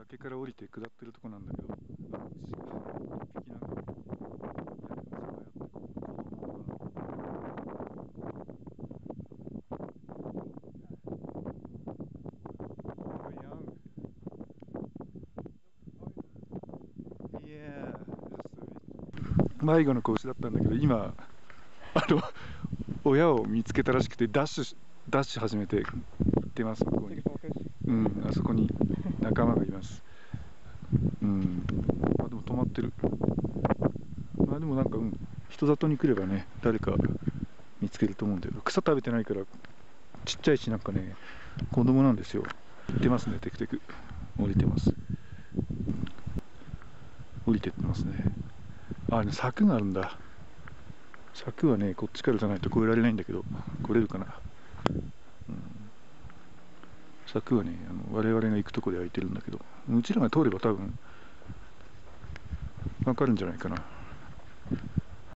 崖から降りて下ってるとこなんだけど、牛が一匹なんか屋根のさまよって子供かな。いや迷子の子牛だったんだけど、今親を見つけたらしくてダッシュ始めて行ってます。向こうに、あそこに仲間がいます。でも止まってる。でもなんか、人里に来ればね、誰か見つけると思うんだけど、草食べてないからちっちゃいし、なんかね、子供なんですよ。行ってますね。テクテク降りてます。降りてってますね。柵があるんだ。柵はね、こっちからじゃないと越えられないんだけど、来れるかな。柵はね、我々が行くとこで開いてるんだけど、うちらが通れば多分分かるんじゃないかな。